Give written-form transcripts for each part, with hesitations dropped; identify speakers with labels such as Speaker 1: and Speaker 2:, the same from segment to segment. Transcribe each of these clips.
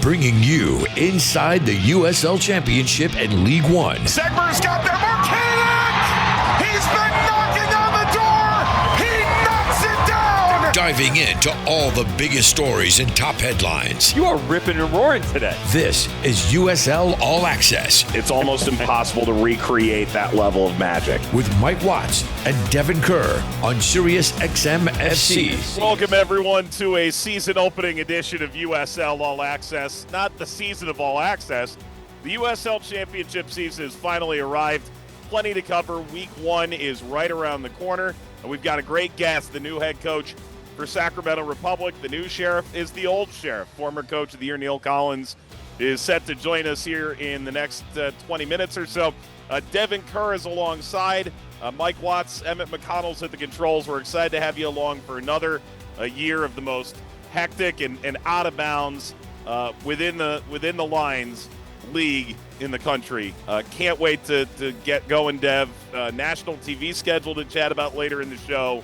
Speaker 1: bringing you inside the USL Championship and League One.
Speaker 2: Segmer's got there. Marquinhos! He's been knocking on the door. He knocks it down.
Speaker 1: Diving into all the biggest stories and top headlines.
Speaker 3: You are ripping and roaring today.
Speaker 1: This is USL All Access.
Speaker 4: It's almost impossible to recreate that level of magic.
Speaker 1: With Mike Watts and Devon Kerr on Sirius XM FC.
Speaker 4: Welcome, everyone, to a season-opening edition of USL All Access. Not the season of All Access. The USL Championship season has finally arrived. Plenty to cover. Week one is right around the corner. And we've got a great guest, the new head coach for Sacramento Republic. The new sheriff is the old sheriff. Former coach of the year, Neill Collins, is set to join us here in the next 20 minutes or so. Devon Kerr is alongside. Mike Watts, Emmett McConnell's at the controls. We're excited to have you along for another year of the most hectic and out of bounds within the lines league in the country. Can't wait to get going, Dev. National TV schedule to chat about later in the show.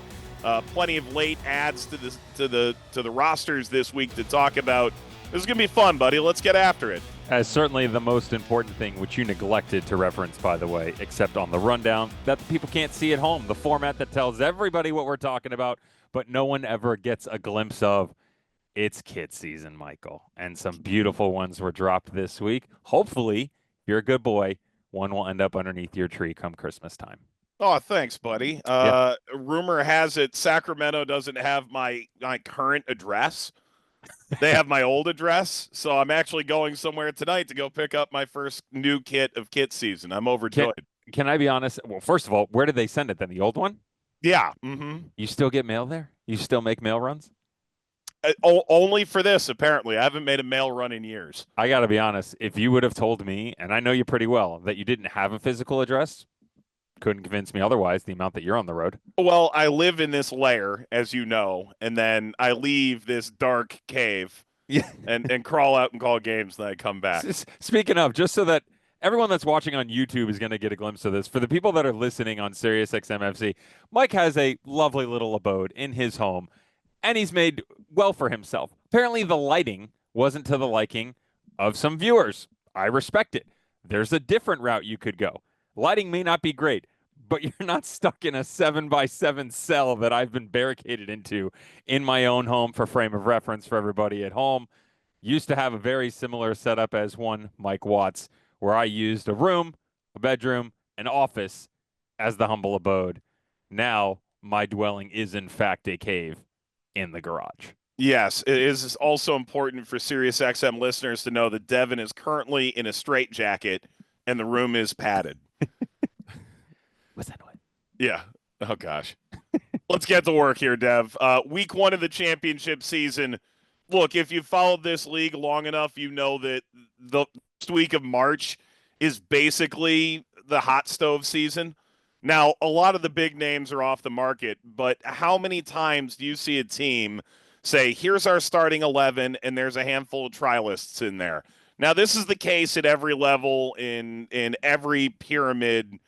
Speaker 4: Plenty of late adds to the rosters this week to talk about. This is gonna be fun, buddy. Let's get after it.
Speaker 3: As certainly the most important thing, which you neglected to reference, by the way, except on the rundown, that the people can't see at home. The format that tells everybody what we're talking about, but no one ever gets a glimpse of. It's kid season, Michael, and some beautiful ones were dropped this week. Hopefully, if you're a good boy, one will end up underneath your tree come Christmas time.
Speaker 4: Oh, thanks, buddy. Rumor has it Sacramento doesn't have my current address. They have my old address, so I'm actually going somewhere tonight to go pick up my first new kit of kit season. I'm overjoyed.
Speaker 3: Can I be honest? Well, first of all, where did they send it then? The old one?
Speaker 4: Yeah. Mm-hmm.
Speaker 3: You still get mail there? You still make mail runs?
Speaker 4: Only for this, apparently. I haven't made a mail run in years.
Speaker 3: I got to be honest. If you would have told me, and I know you pretty well, that you didn't have a physical address, couldn't convince me otherwise, the amount that you're on the road.
Speaker 4: Well, I live in this lair, as you know, and then I leave this dark cave and crawl out and call games, then I come back.
Speaker 3: Speaking of, just so that everyone that's watching on YouTube is going to get a glimpse of this, for the people that are listening on Sirius XM FC, Mike has a lovely little abode in his home, and he's made well for himself. Apparently, the lighting wasn't to the liking of some viewers. I respect it. There's a different route you could go. Lighting may not be great, but you're not stuck in a 7x7 cell that I've been barricaded into in my own home. For frame of reference for everybody at home, used to have a very similar setup as one Mike Watts, where I used a room, a bedroom, an office as the humble abode. Now my dwelling is in fact a cave in the garage.
Speaker 4: Yes, it is also important for Sirius XM listeners to know that Devon is currently in a straitjacket and the room is padded.
Speaker 3: What's that noise?
Speaker 4: Yeah. Oh, gosh. Let's get to work here, Dev. Week one of the championship season. Look, if you've followed this league long enough, you know that the first week of March is basically the hot stove season. Now, a lot of the big names are off the market, but how many times do you see a team say, here's our starting 11, and there's a handful of trialists in there? Now, this is the case at every level in every pyramid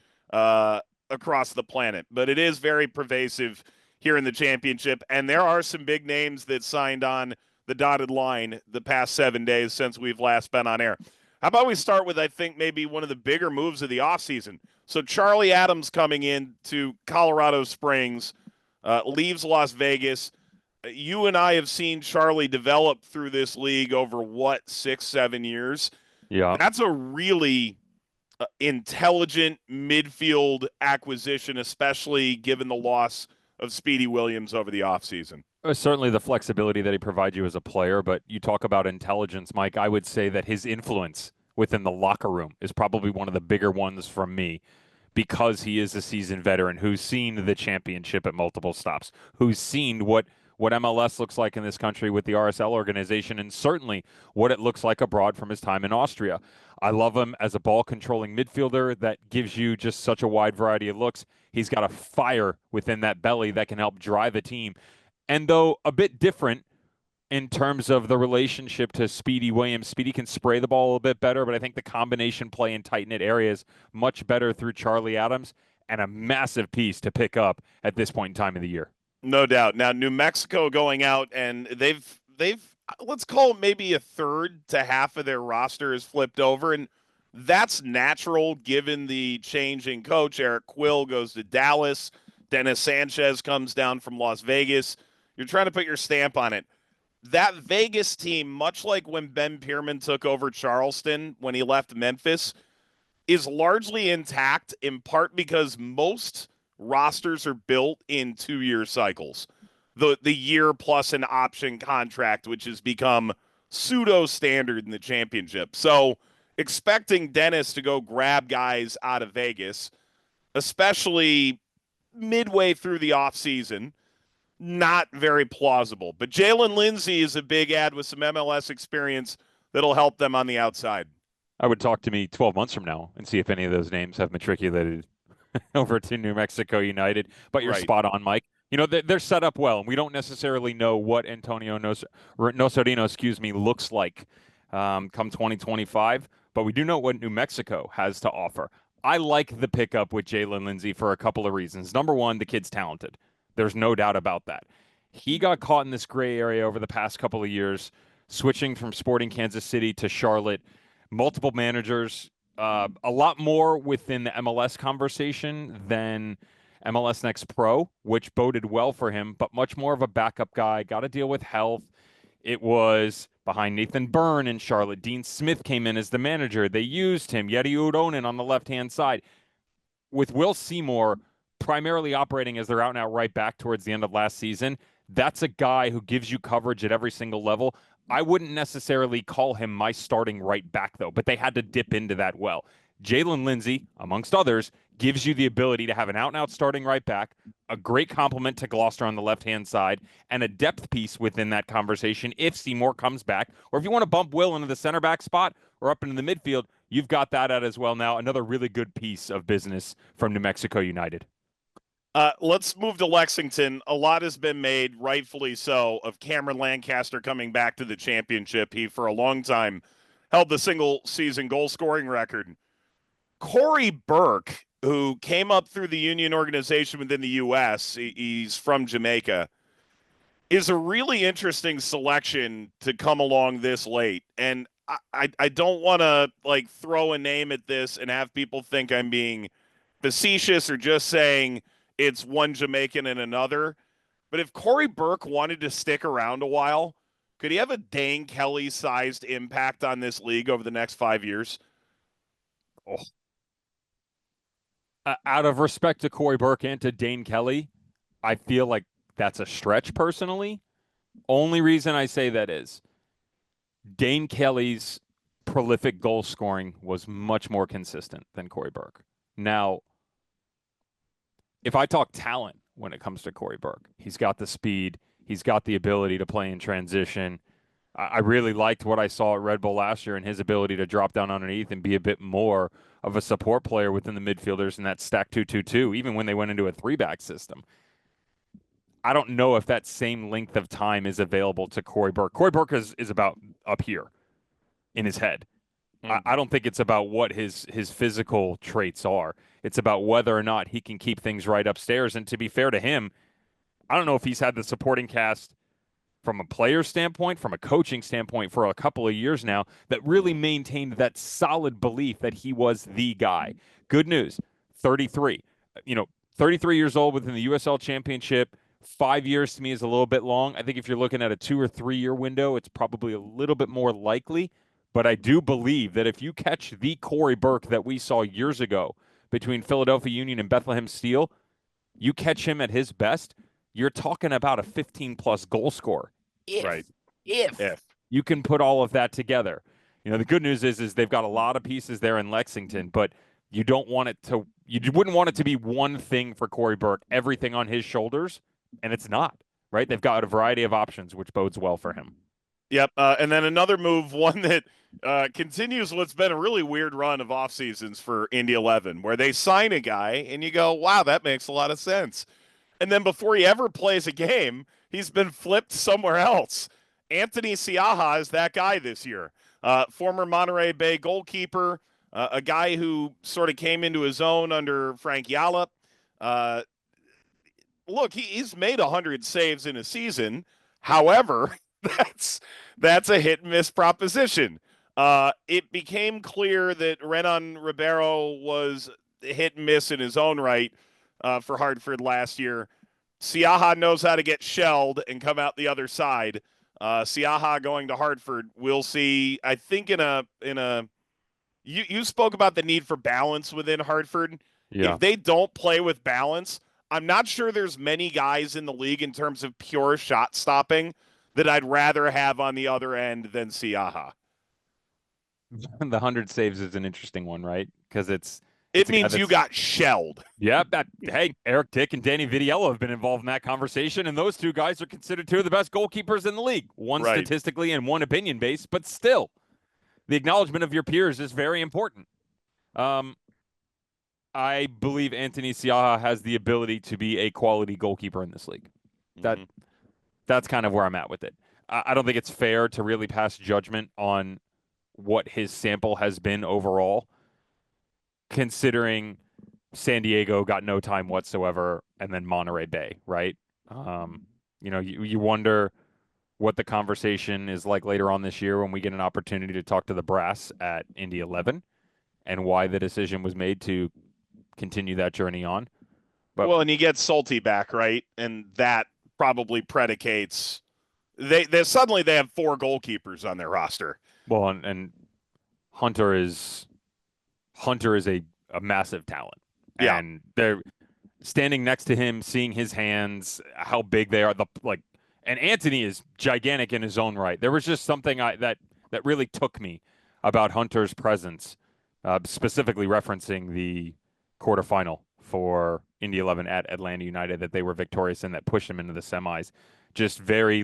Speaker 4: across the planet, but it is very pervasive here in the championship, and there are some big names that signed on the dotted line the past 7 days since we've last been on air. How about we start with, I think, maybe one of the bigger moves of the offseason. So Charlie Adams coming in to Colorado Springs, leaves Las Vegas. You and I have seen Charlie develop through this league over, 6-7 years?
Speaker 3: Yeah.
Speaker 4: That's a really intelligent midfield acquisition, especially given the loss of Speedy Williams over the offseason.
Speaker 3: Certainly the flexibility that he provides you as a player, but you talk about intelligence, Mike. I would say that his influence within the locker room is probably one of the bigger ones from me, because he is a seasoned veteran who's seen the championship at multiple stops, who's seen what MLS looks like in this country with the RSL organization, and certainly what it looks like abroad from his time in Austria. I love him as a ball-controlling midfielder that gives you just such a wide variety of looks. He's got a fire within that belly that can help drive a team. And though a bit different in terms of the relationship to Speedy Williams, Speedy can spray the ball a little bit better, but I think the combination play in tight-knit areas much better through Charlie Adams, and a massive piece to pick up at this point in time of the year.
Speaker 4: No doubt. Now, New Mexico going out, and they've let's call it maybe a third to half of their roster is flipped over. And that's natural given the change in coach. Eric Quill goes to Dallas. Dennis Sanchez comes down from Las Vegas. You're trying to put your stamp on it. That Vegas team, much like when Ben Pierman took over Charleston when he left Memphis, is largely intact, in part because most rosters are built in 2-year cycles. The year plus an option contract, which has become pseudo standard in the championship. So expecting Dennis to go grab guys out of Vegas, especially midway through the offseason, not very plausible. But Jalen Lindsey is a big ad with some MLS experience that'll help them on the outside.
Speaker 3: I would talk to me 12 months from now and see if any of those names have matriculated over to New Mexico United. But you're spot on, Mike. You know, they're set up well, and we don't necessarily know what Antonio Nocerino, looks like come 2025, but we do know what New Mexico has to offer. I like the pickup with Jalen Lindsey for a couple of reasons. Number one, the kid's talented. There's no doubt about that. He got caught in this gray area over the past couple of years, switching from Sporting Kansas City to Charlotte, multiple managers, a lot more within the MLS conversation than MLS Next Pro, which boded well for him, but much more of a backup guy, got to deal with health. It was behind Nathan Byrne in Charlotte. Dean Smith came in as the manager. They used him. Yeti Udonen on the left-hand side. With Will Seymour primarily operating as their out-and-out right back towards the end of last season, that's a guy who gives you coverage at every single level. I wouldn't necessarily call him my starting right back, though, but they had to dip into that well. Jalen Lindsey, amongst others, gives you the ability to have an out-and-out starting right back, a great complement to Gloucester on the left-hand side, and a depth piece within that conversation if Seymour comes back. Or if you want to bump Will into the center back spot or up into the midfield, you've got that out as well now. Another really good piece of business from New Mexico United.
Speaker 4: Let's move to Lexington. A lot has been made, rightfully so, of Cameron Lancaster coming back to the championship. He, for a long time, held the single-season goal-scoring record. Cory Burke, who came up through the union organization within the U.S., he's from Jamaica, is a really interesting selection to come along this late. And I don't want to, throw a name at this and have people think I'm being facetious or just saying it's one Jamaican and another. But if Cory Burke wanted to stick around a while, could he have a Dane Kelly-sized impact on this league over the next 5 years?
Speaker 3: Oh. Out of respect to Cory Burke and to Dane Kelly, I feel like that's a stretch personally. Only reason I say that is Dane Kelly's prolific goal scoring was much more consistent than Cory Burke. Now, if I talk talent when it comes to Cory Burke, he's got the speed, he's got the ability to play in transition. I really liked what I saw at Red Bull last year and his ability to drop down underneath and be a bit more of a support player within the midfielders in that stack 2-2-2, even when they went into a 3-back system. I don't know if that same length of time is available to Cory Burke. Cory Burke is about up here in his head. I don't think it's about what his physical traits are. It's about whether or not he can keep things right upstairs. And to be fair to him, I don't know if he's had the supporting cast from a player standpoint, from a coaching standpoint for a couple of years now that really maintained that solid belief that he was the guy. Good news, 33. 33 years old within the USL Championship. 5 years to me is a little bit long. I think if you're looking at a 2 or 3 year window, it's probably a little bit more likely. But I do believe that if you catch the Cory Burke that we saw years ago between Philadelphia Union and Bethlehem Steel, you catch him at his best, you're talking about a 15-plus goal scorer. If you can put all of that together. The good news is they've got a lot of pieces there in Lexington, but you wouldn't want it to be one thing for Cory Burke, everything on his shoulders, and it's not, right? They've got a variety of options, which bodes well for him.
Speaker 4: Yep, and then another move, one that continues what's been a really weird run of off seasons for Indy 11, where they sign a guy and you go, wow, that makes a lot of sense. And then before he ever plays a game, he's been flipped somewhere else. Anthony Siaha is that guy this year. Former Monterey Bay goalkeeper, a guy who sort of came into his own under Frank Yallop. Look, he's made 100 saves in a season. However, That's a hit and miss proposition. It became clear that Renan Ribeiro was hit and miss in his own right for Hartford last year. Siaha knows how to get shelled and come out the other side. Siaha going to Hartford. We'll see. I think you spoke about the need for balance within Hartford.
Speaker 3: Yeah.
Speaker 4: If they don't play with balance, I'm not sure there's many guys in the league in terms of pure shot stopping that I'd rather have on the other end than Siaha.
Speaker 3: The 100 saves is an interesting one, right? Because
Speaker 4: it means you got shelled.
Speaker 3: Yeah. Hey, Eric Dick and Danny Vitiello have been involved in that conversation, and those two guys are considered two of the best goalkeepers in the league. One statistically and one opinion based, but still, the acknowledgement of your peers is very important. I believe Anthony Siaha has the ability to be a quality goalkeeper in this league. That's kind of where I'm at with it. I don't think it's fair to really pass judgment on what his sample has been overall, considering San Diego got no time whatsoever and then Monterey Bay, right? You wonder what the conversation is like later on this year when we get an opportunity to talk to the brass at Indy 11 and why the decision was made to continue that journey on. But,
Speaker 4: and you get Salty back, right? And that probably predicates they suddenly they have 4 goalkeepers on their roster.
Speaker 3: Well, and Hunter is a massive talent.
Speaker 4: Yeah.
Speaker 3: And they're standing next to him, seeing his hands, how big they are, and Anthony is gigantic in his own right. There was just something that really took me about Hunter's presence, specifically referencing the quarterfinal for Indy 11 at Atlanta United that they were victorious in, that pushed them into the semis. Just very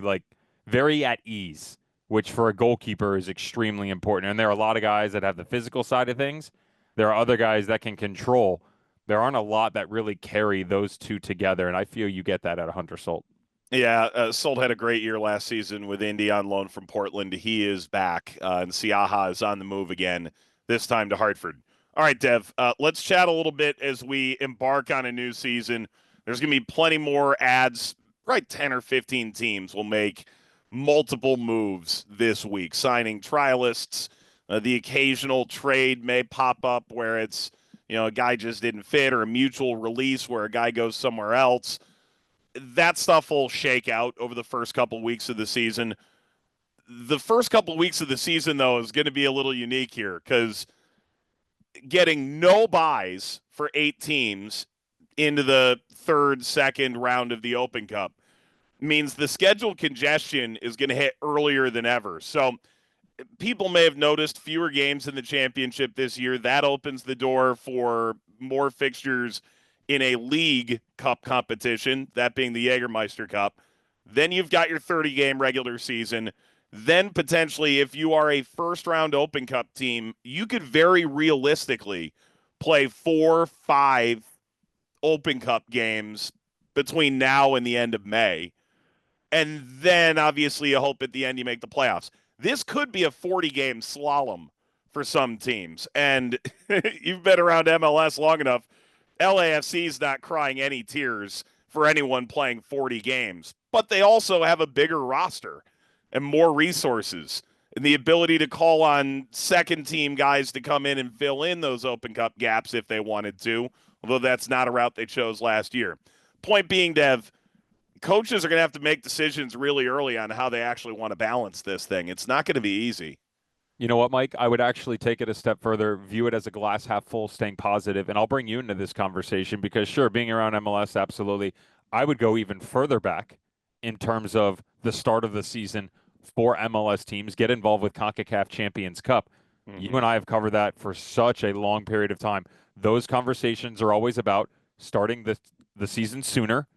Speaker 3: at ease, which for a goalkeeper is extremely important. And there are a lot of guys that have the physical side of things. There are other guys that can control. There aren't a lot that really carry those two together, and I feel you get that out of Hunter Solt.
Speaker 4: Yeah, Solt had a great year last season with Indy on loan from Portland. He is back, and Siaha is on the move again, this time to Hartford. All right, Dev, let's chat a little bit as we embark on a new season. There's going to be plenty more ads. Right, 10 or 15 teams will make multiple moves this week, signing trialists. The occasional trade may pop up where it's, a guy just didn't fit, or a mutual release where a guy goes somewhere else. That stuff will shake out over the first couple weeks of the season. The first couple weeks of the season, though, is going to be a little unique here because getting no buys for 8 teams into the second round of the Open Cup means the schedule congestion is going to hit earlier than ever. So people may have noticed fewer games in the championship this year. That opens the door for more fixtures in a league cup competition, that being the Jägermeister Cup. Then you've got your 30-game regular season. Then potentially, if you are a first-round Open Cup team, you could very realistically play 4-5 Open Cup games between now and the end of May. And then, obviously, you hope at the end you make the playoffs. This could be a 40-game slalom for some teams. And you've been around MLS long enough. LAFC is not crying any tears for anyone playing 40 games. But they also have a bigger roster and more resources and the ability to call on second-team guys to come in and fill in those Open Cup gaps if they wanted to, although that's not a route they chose last year. Point being, Dev, coaches are going to have to make decisions really early on how they actually want to balance this thing. It's not going to be easy.
Speaker 3: You know what, Mike? I would actually take it a step further, view it as a glass half full, staying positive, and I'll bring you into this conversation because, sure, being around MLS, absolutely. I would go even further back in terms of the start of the season for MLS teams, get involved with CONCACAF Champions Cup. Mm-hmm. You and I have covered that for such a long period of time. Those conversations are always about starting the season sooner,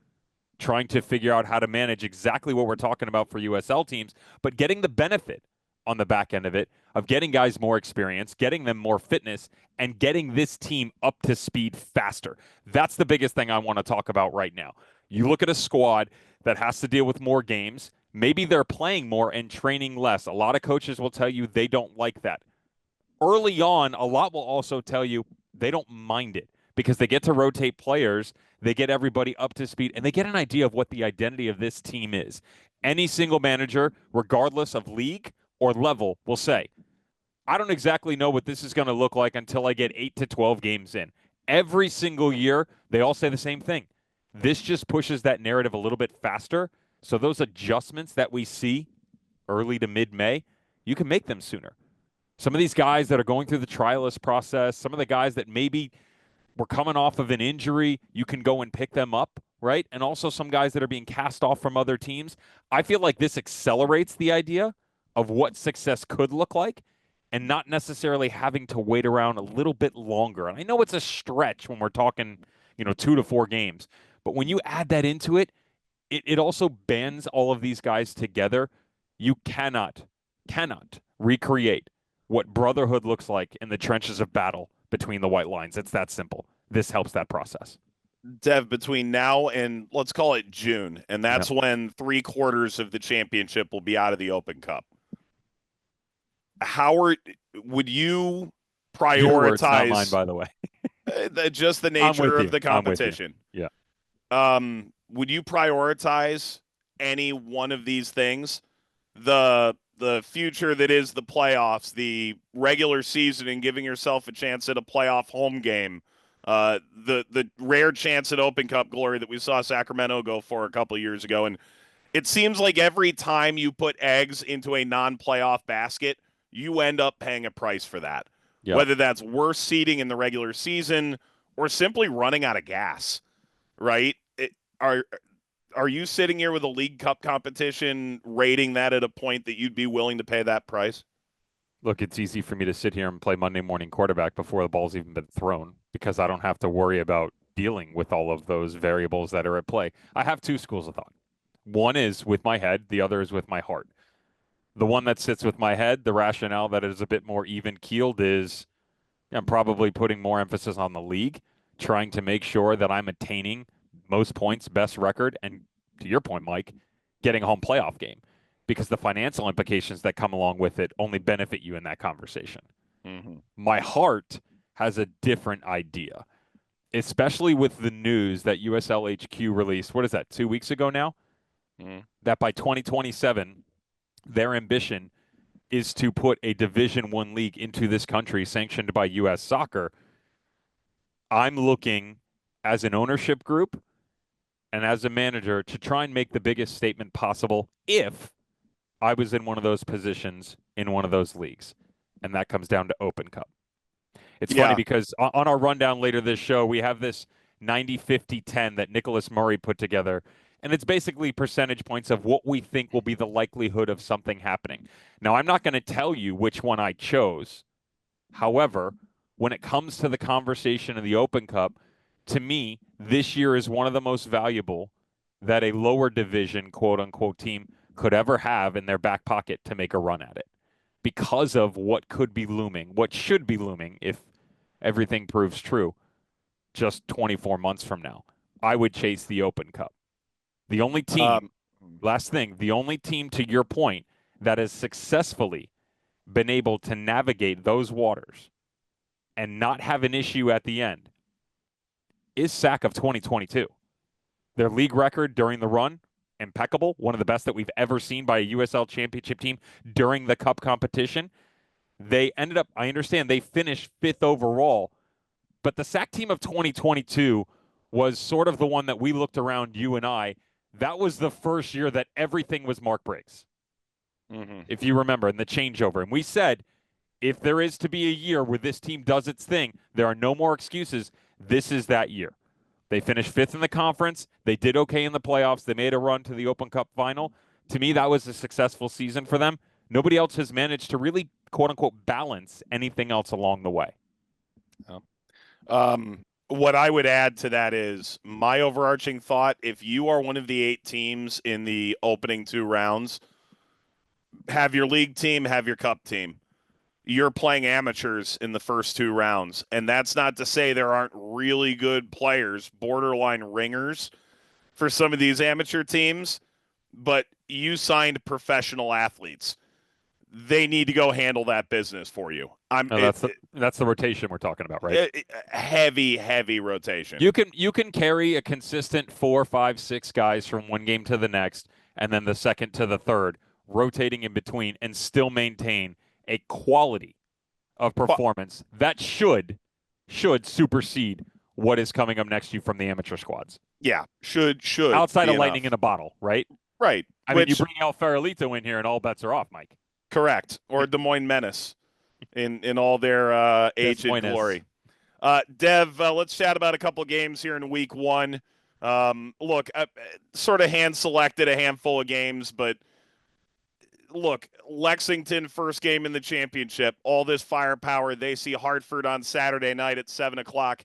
Speaker 3: trying to figure out how to manage exactly what we're talking about for USL teams, but getting the benefit on the back end of it, of getting guys more experience, getting them more fitness, and getting this team up to speed faster. That's the biggest thing I want to talk about right now. You look at a squad that has to deal with more games. Maybe they're playing more and training less. A lot of coaches will tell you they don't like that. Early on, a lot will also tell you they don't mind it because they get to rotate players, they get everybody up to speed, and they get an idea of what the identity of this team is. Any single manager, regardless of league or level, will say, I don't exactly know what this is going to look like until I get 8 to 12 games in. Every single year, they all say the same thing. This just pushes that narrative a little bit faster. So those adjustments that we see early to mid-May, you can make them sooner. Some of these guys that are going through the trialist process, some of the guys that maybe were coming off of an injury, you can go and pick them up, right? And also some guys that are being cast off from other teams. I feel like this accelerates the idea of what success could look like and not necessarily having to wait around a little bit longer. And I know it's a stretch when we're talking, 2 to 4 games. But when you add that into it, it also bands all of these guys together. You cannot recreate what brotherhood looks like in the trenches of battle between the white lines. It's that simple. This helps that process.
Speaker 4: Dev, between now and let's call it June, and that's when 3/4 of the championship will be out of the Open Cup. Would you prioritize?
Speaker 3: Your words, not mine, by the way.
Speaker 4: Just the nature of the competition.
Speaker 3: Yeah.
Speaker 4: Would you prioritize any one of these things? The future that is the playoffs, the regular season, and giving yourself a chance at a playoff home game, the rare chance at Open Cup glory that we saw Sacramento go for a couple of years ago. And it seems like every time you put eggs into a non-playoff basket, you end up paying a price for that.
Speaker 3: Yep.
Speaker 4: Whether that's worse seeding in the regular season or simply running out of gas, right? Are you sitting here with a League Cup competition rating that at a point that you'd be willing to pay that price?
Speaker 3: Look, it's easy for me to sit here and play Monday morning quarterback before the ball's even been thrown because I don't have to worry about dealing with all of those variables that are at play. I have 2 schools of thought. One is with my head. The other is with my heart. The one that sits with my head, the rationale that is a bit more even-keeled is I'm probably putting more emphasis on the league, trying to make sure that I'm attaining most points, best record, and to your point, Mike, getting a home playoff game because the financial implications that come along with it only benefit you in that conversation.
Speaker 4: Mm-hmm.
Speaker 3: My heart has a different idea, especially with the news that USL HQ released, 2 weeks ago now?
Speaker 4: Mm-hmm.
Speaker 3: That by 2027, their ambition is to put a Division I league into this country sanctioned by U.S. Soccer. I'm looking as an ownership group and as a manager to try and make the biggest statement possible if I was in one of those positions in one of those leagues. And that comes down to Open Cup. It's funny because on our rundown later this show, we have this 90-50-10 that Nicholas Murray put together. And it's basically percentage points of what we think will be the likelihood of something happening. Now, I'm not going to tell you which one I chose. However, when it comes to the conversation of the Open Cup, to me, this year is one of the most valuable that a lower division, quote-unquote, team could ever have in their back pocket to make a run at it because of what could be looming, what should be looming if everything proves true just 24 months from now. I would chase the Open Cup. The only team, last thing, the only team, to your point, that has successfully been able to navigate those waters and not have an issue at the end is SAC of 2022. Their league record during the run, impeccable, one of the best that we've ever seen by a USL Championship team during the Cup competition. They ended up, I understand, they finished 5th overall, but the SAC team of 2022 was sort of the one that we looked around, you and I. That was the first year that everything was Mark Briggs, if you remember, in the changeover. And we said, if there is to be a year where this team does its thing, there are no more excuses. This is that year. They finished 5th in the conference. They did okay in the playoffs. They made a run to the Open Cup final. To me, that was a successful season for them. Nobody else has managed to really, quote-unquote, balance anything else along the way.
Speaker 4: What I would add to that is my overarching thought, if you are one of the 8 teams in the opening 2 rounds, have your league team, have your cup team. You're playing amateurs in the first 2 rounds. And that's not to say there aren't really good players, borderline ringers for some of these amateur teams, but you signed professional athletes. They need to go handle that business for you.
Speaker 3: That's the rotation we're talking about, right?
Speaker 4: Heavy rotation.
Speaker 3: You can carry a consistent 4, 5, 6 guys from one game to the next and then the second to the third, rotating in between, and still maintain a quality of performance that should supersede what is coming up next to you from the amateur squads.
Speaker 4: Yeah, should
Speaker 3: outside of
Speaker 4: enough.
Speaker 3: lightning in a bottle, right?
Speaker 4: Right.
Speaker 3: I mean, you bring El Farolito in here, and all bets are off, Mike.
Speaker 4: Correct. Or Des Moines Menace in all their age and glory. Dev, let's chat about a couple of games here in week one. Look, sort of hand-selected a handful of games, but look, Lexington, first game in the championship, all this firepower. They see Hartford on Saturday night at 7 o'clock.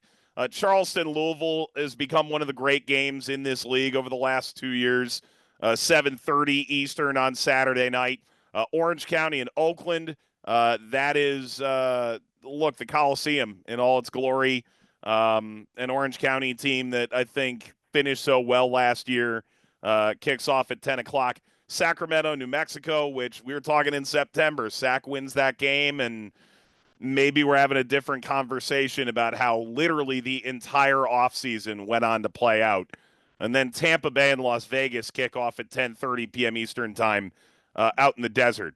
Speaker 4: Charleston, Louisville has become one of the great games in this league over the last 2 years. 7:30 Eastern on Saturday night. Orange County and Oakland, that is, look, the Coliseum in all its glory. An Orange County team that I think finished so well last year, kicks off at 10 o'clock. Sacramento, New Mexico, which we were talking in September. Sac wins that game, and maybe we're having a different conversation about how literally the entire offseason went on to play out. And then Tampa Bay and Las Vegas kick off at 10:30 p.m. Eastern time out in the desert.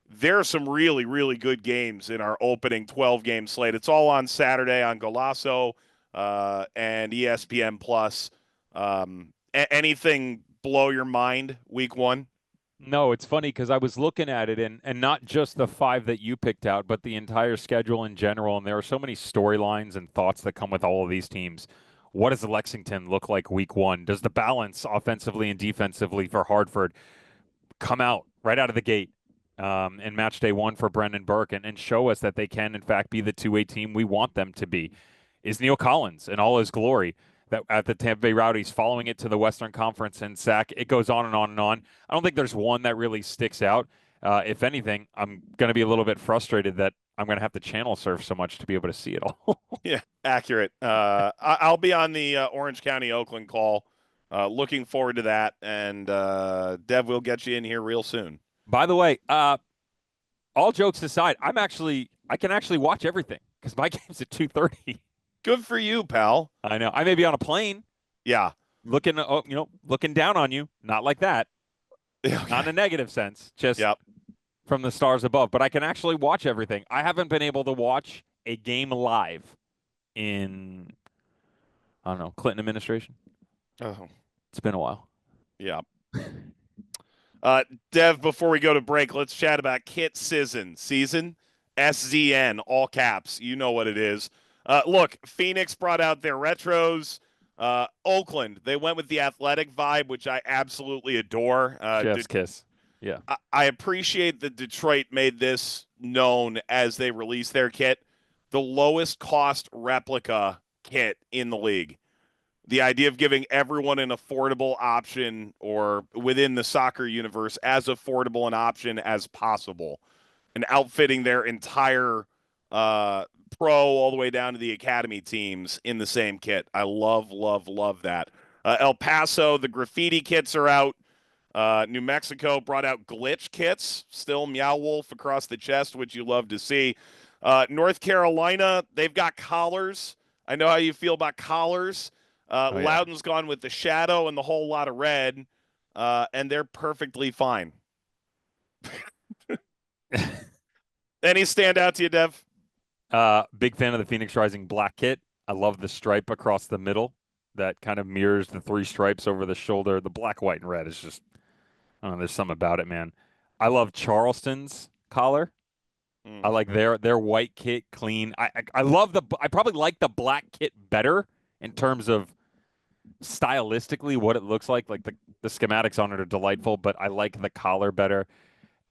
Speaker 4: There are some really, really good games in our opening 12-game slate. It's all on Saturday on Golazo and ESPN Plus. Anything blow your mind week one?
Speaker 3: No, it's funny because I was looking at it, and not just the 5 that you picked out, but the entire schedule in general, and there are so many storylines and thoughts that come with all of these teams. What does Lexington look like week one? Does the balance offensively and defensively for Hartford come out right out of the gate in match day 1 for Brendan Burke and show us that they can, in fact, be the 2A team we want them to be? Is Neill Collins in all his glory that at the Tampa Bay Rowdies following it to the Western Conference and Sac? It goes on and on and on. I don't think there's one that really sticks out. If anything, I'm going to be a little bit frustrated that I'm going to have to channel surf so much to be able to see it all.
Speaker 4: Yeah, accurate. I'll be on the Orange County Oakland call. Looking forward to that. And Dev, we'll get you in here real soon.
Speaker 3: By the way, all jokes aside, I can actually watch everything because my game's at 2:30.
Speaker 4: Good for you, pal.
Speaker 3: I know. I may be on a plane.
Speaker 4: Yeah.
Speaker 3: Looking down on you. Not like that.
Speaker 4: Okay.
Speaker 3: Not in a negative sense. Just
Speaker 4: Yep.
Speaker 3: from the stars above. But I can actually watch everything. I haven't been able to watch a game live in, I don't know, Clinton administration.
Speaker 4: Oh.
Speaker 3: It's been a while.
Speaker 4: Yeah. Dev, before we go to break, let's chat about Kit Season. SZN, all caps. You know what it is. Look, Phoenix brought out their retros. Oakland, they went with the athletic vibe, which I absolutely adore.
Speaker 3: Chef's kiss. Yeah.
Speaker 4: I appreciate that Detroit made this known as they released their kit. The lowest cost replica kit in the league. The idea of giving everyone an affordable option, or within the soccer universe, as affordable an option as possible, and outfitting their entire pro all the way down to the academy teams in the same kit. I love, love, love that. El Paso, the graffiti kits are out. New Mexico brought out glitch kits, still Meow Wolf across the chest, which you love to see. North Carolina, they've got collars. I know how you feel about collars. Loudon's gone with the shadow and the whole lot of red, and they're perfectly fine. Any stand out to you, Dev?
Speaker 3: Big fan of the Phoenix Rising black kit. I love the stripe across the middle that kind of mirrors the 3 stripes over the shoulder. The black, white, and red is just, I don't know, there's something about it, man. I love Charleston's collar. I like their white kit, clean. I probably like the black kit better in terms of stylistically what it looks like. Like the schematics on it are delightful, but I like the collar better.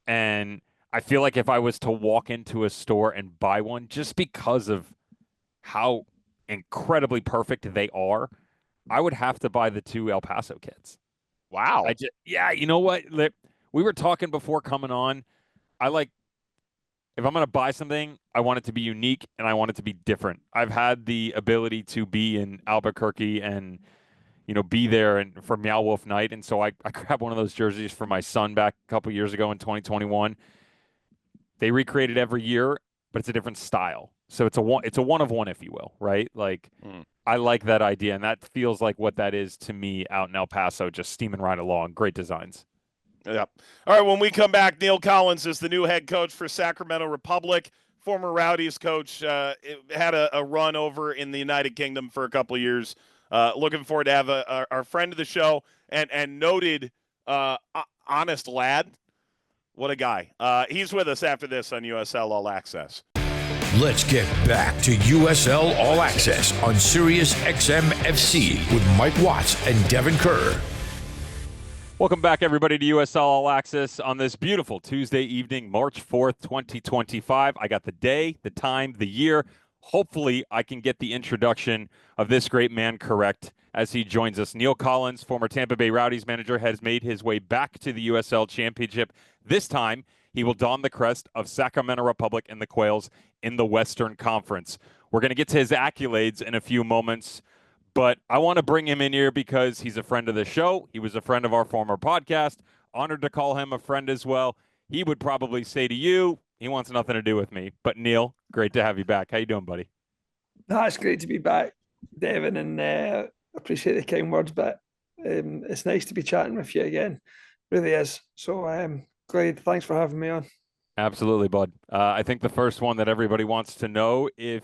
Speaker 3: And I feel like if I was to walk into a store and buy one, just because of how incredibly perfect they are, I would have to buy the 2 El Paso kits.
Speaker 4: Wow.
Speaker 3: Yeah, you know what? We were talking before coming on. If I'm going to buy something, I want it to be unique and I want it to be different. I've had the ability to be in Albuquerque and, be there and for Meow Wolf night. And so I grabbed one of those jerseys for my son back a couple years ago in 2021. They recreate it every year, but it's a different style. So it's a one of one, if you will, right? I like that idea, and that feels like what that is to me out in El Paso, just steaming right along. Great designs.
Speaker 4: Yeah. All right, when we come back, Neill Collins is the new head coach for Sacramento Republic. Former Rowdies coach, had a run over in the United Kingdom for a couple of years. Looking forward to have our friend of the show and noted honest lad. What a guy. He's with us after this on USL All Access.
Speaker 1: Let's get back to USL All Access on Sirius XM FC with Mike Watts and Devon Kerr.
Speaker 3: Welcome back, everybody, to USL All Access on this beautiful Tuesday evening, March 4th, 2025. I got the day, the time, the year. Hopefully, I can get the introduction of this great man correct as he joins us. Neill Collins, former Tampa Bay Rowdies manager, has made his way back to the USL Championship. This time, he will don the crest of Sacramento Republic and the Quails in the Western Conference. We're going to get to his accolades in a few moments, but I want to bring him in here because he's a friend of the show. He was a friend of our former podcast. Honored to call him a friend as well. He would probably say to you, he wants nothing to do with me. But Neill, great to have you back. How you doing, buddy?
Speaker 5: It's great to be back, Devon, and appreciate the kind words, but it's nice to be chatting with you again. Really is. So glad. Thanks for having me on.
Speaker 3: Absolutely, bud. I think the first one that everybody wants to know, if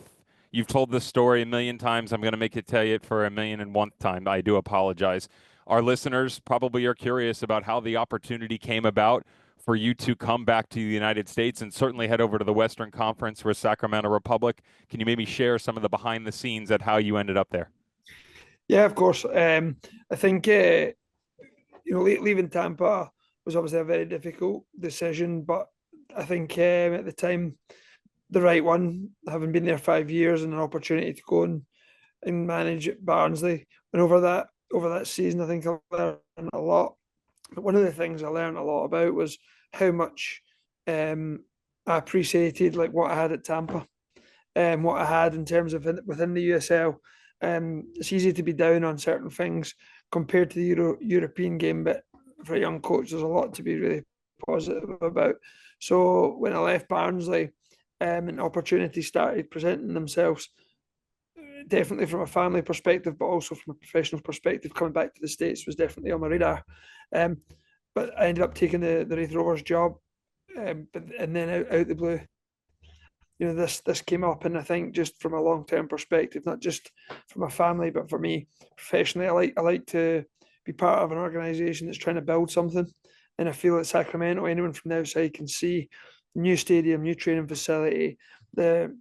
Speaker 3: you've told this story a million times, I'm going to make it tell you it for 1,000,001th time. I do apologize. Our listeners probably are curious about how the opportunity came about for you to come back to the United States and certainly head over to the Western Conference with Sacramento Republic. Can you maybe share some of the behind the scenes at how you ended up there?
Speaker 5: Yeah, of course. I think leaving Tampa was obviously a very difficult decision, but I think at the time, the right one, having been there 5 years and an opportunity to go and manage at Barnsley. And over that season, I think I learned a lot. But one of the things I learned a lot about was how much I appreciated like what I had at Tampa and what I had in terms of within the USL. It's easy to be down on certain things compared to the European game, but for a young coach, there's a lot to be really positive about. So when I left Barnsley, and opportunities started presenting themselves, definitely from a family perspective, but also from a professional perspective, coming back to the States was definitely on my radar. But I ended up taking the Wraith Rovers job, and then out the blue, this came up, and I think just from a long-term perspective, not just from a family, but for me professionally, I like to be part of an organisation that's trying to build something, and I feel at Sacramento, anyone from the outside can see new stadium, new training facility, the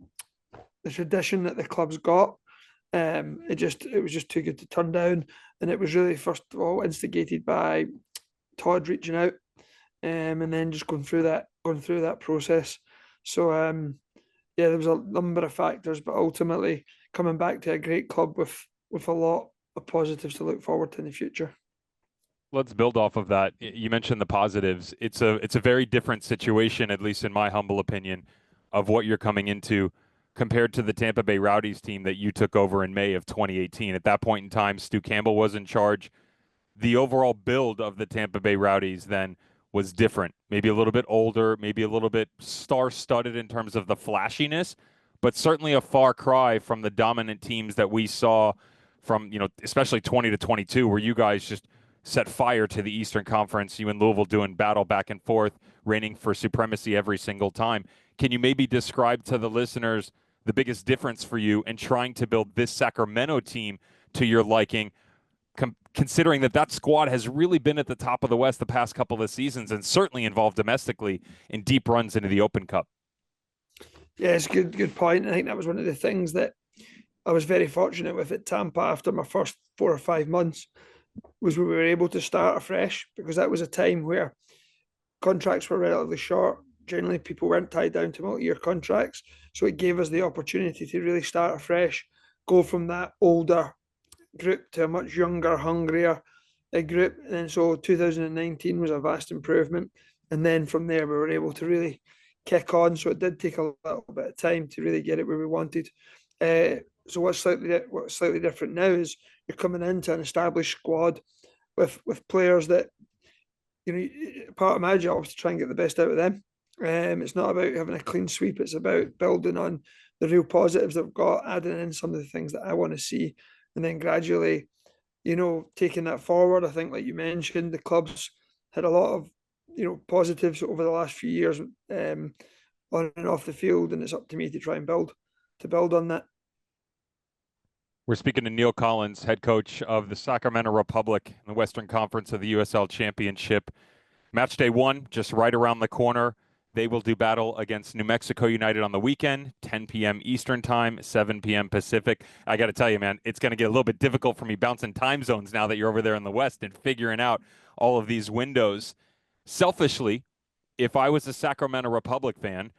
Speaker 5: tradition that the club's got. It was just too good to turn down, and it was really first of all instigated by Todd reaching out, and then just going through that process. So there was a number of factors, but ultimately coming back to a great club with a lot of positives to look forward to in the future.
Speaker 3: Let's build off of that. You mentioned the positives. It's a very different situation, at least in my humble opinion, of what you're coming into compared to the Tampa Bay Rowdies team that you took over in May of 2018. At that point in time, Stu Campbell was in charge. The overall build of the Tampa Bay Rowdies then was different, maybe a little bit older, maybe a little bit star-studded in terms of the flashiness, but certainly a far cry from the dominant teams that we saw from, especially 20 to 22, where you guys just set fire to the Eastern Conference, you and Louisville doing battle back and forth, reigning for supremacy every single time. Can you maybe describe to the listeners the biggest difference for you in trying to build this Sacramento team to your liking, considering that squad has really been at the top of the West the past couple of seasons and certainly involved domestically in deep runs into the Open Cup?
Speaker 5: Yeah, it's a good point. I think that was one of the things that I was very fortunate with at Tampa after my first 4 or 5 months, was we were able to start afresh, because that was a time where contracts were relatively short. Generally, people weren't tied down to multi-year contracts. So it gave us the opportunity to really start afresh, go from that older group to a much younger, hungrier group. And then so 2019 was a vast improvement. And then from there, we were able to really kick on. So it did take a little bit of time to really get it where we wanted. So what's slightly different now is you're coming into an established squad with players that, part of my job is to try and get the best out of them. It's not about having a clean sweep. It's about building on the real positives they've got, adding in some of the things that I want to see, and then gradually, taking that forward. I think, like you mentioned, the club's had a lot of positives over the last few years on and off the field, and it's up to me to try and build on that.
Speaker 3: We're speaking to Neill Collins, head coach of the Sacramento Republic in the Western Conference of the USL Championship. Match day 1, just right around the corner. They will do battle against New Mexico United on the weekend, 10 p.m. Eastern time, 7 p.m. Pacific. I got to tell you, man, it's going to get a little bit difficult for me bouncing time zones now that you're over there in the West and figuring out all of these windows. Selfishly, if I was a Sacramento Republic fan,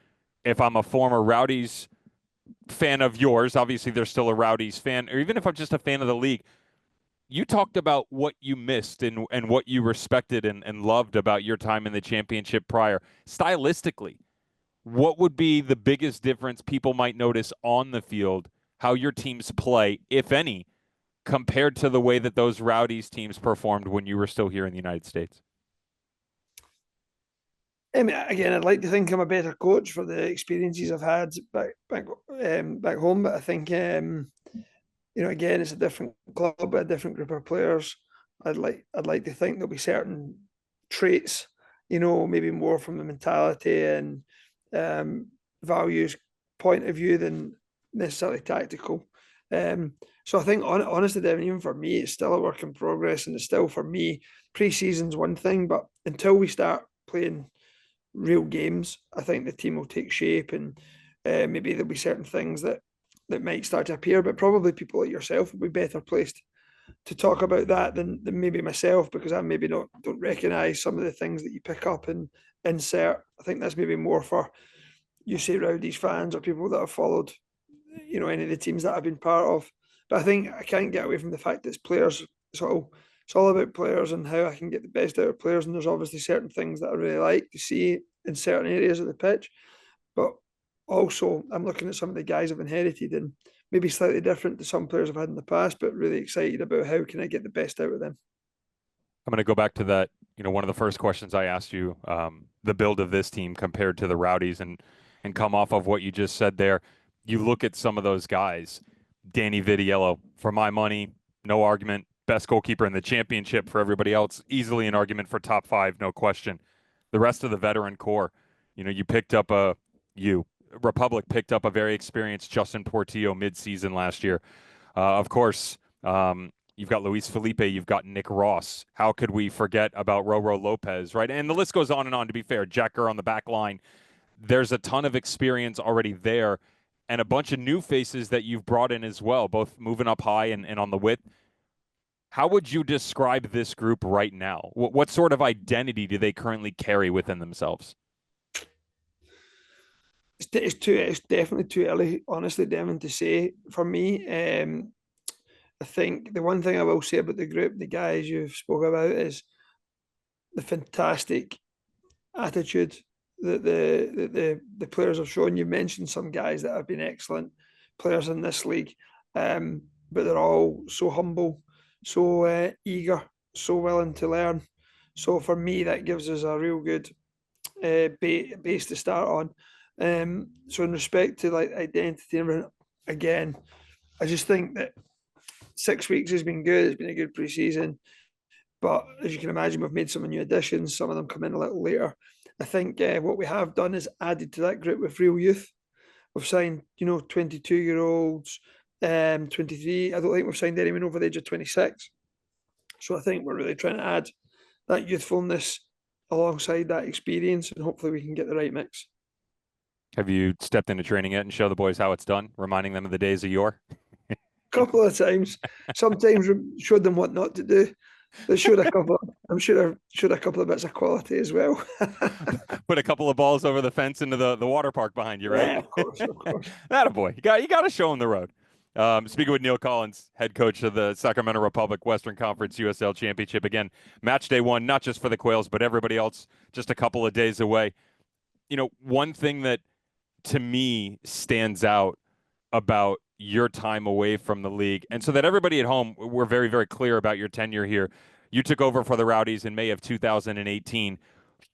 Speaker 3: if I'm a former Rowdies fan of yours, obviously there's still a Rowdies fan, or even if I'm just a fan of the league, you talked about what you missed and what you respected and loved about your time in the championship prior. Stylistically, what would be the biggest difference people might notice on the field, how your teams play, if any, compared to the way that those Rowdies teams performed when you were still here in the United States?
Speaker 5: I mean, again, I'd like to think I'm a better coach for the experiences I've had back home, but I think again, it's a different club, a different group of players. I'd like to think there'll be certain traits, maybe more from the mentality and values point of view than necessarily tactical. So I think, honestly, Devin, even for me, it's still a work in progress, and it's still, for me, pre-season's one thing, but until we start playing real games, I think the team will take shape, and maybe there'll be certain things that might start to appear, but probably people like yourself will be better placed to talk about that than maybe myself, because I maybe don't recognise some of the things that you pick up and insert. I think that's maybe more for, you say, Rowdies fans or people that have followed, any of the teams that I've been part of. But I think I can't get away from the fact that it's players. It's all about players and how I can get the best out of players. And there's obviously certain things that I really like to see in certain areas of the pitch. But also, I'm looking at some of the guys I've inherited and maybe slightly different to some players I've had in the past, but really excited about how can I get the best out of them.
Speaker 3: I'm going to go back to that, one of the first questions I asked you, the build of this team compared to the Rowdies, and come off of what you just said there. You look at some of those guys. Danny Vitiello, for my money, no argument, best goalkeeper in the championship. For everybody else, easily an argument for top 5, no question. The rest of the veteran core, you picked up Republic picked up a very experienced Justin Portillo mid-season last year. Of course, you've got Luis Felipe, you've got Nick Ross. How could we forget about Roro Lopez, right? And the list goes on and on, to be fair. Jack Kerr on the back line. There's a ton of experience already there, and a bunch of new faces that you've brought in as well, both moving up high and on the width. How would you describe this group right now? What sort of identity do they currently carry within themselves?
Speaker 5: It's definitely too early, honestly, Devin, to say for me. I think the one thing I will say about the group, the guys you've spoke about, is the fantastic attitude that the players have shown. You mentioned some guys that have been excellent players in this league, but they're all so humble, so eager, so willing to learn. So for me, that gives us a real good base to start on. So in respect to like identity and everything, again, I just think that 6 weeks has been good. It's been a good pre-season, but as you can imagine, we've made some new additions. Some of them come in a little later. I think what we have done is added to that group with real youth. We've signed, 22-year-olds, 23. I don't think we've signed anyone over the age of 26. So I think we're really trying to add that youthfulness alongside that experience, and hopefully we can get the right mix.
Speaker 3: Have you stepped into training yet and show the boys how it's done, reminding them of the days of yore?
Speaker 5: A couple of times. Sometimes showed them what not to do. They showed a couple. I'm sure I showed a couple of bits of quality as well.
Speaker 3: Put a couple of balls over the fence into the water park behind you, right?
Speaker 5: Yeah, of course.
Speaker 3: Attaboy. You got to show them the road. Speaking with Neill Collins, head coach of the Sacramento Republic Western Conference USL Championship. Again, match day 1, not just for the Quails, but everybody else just a couple of days away. One thing that to me stands out about your time away from the league, and so that everybody at home, we're very, very clear about your tenure here. You took over for the Rowdies in May of 2018.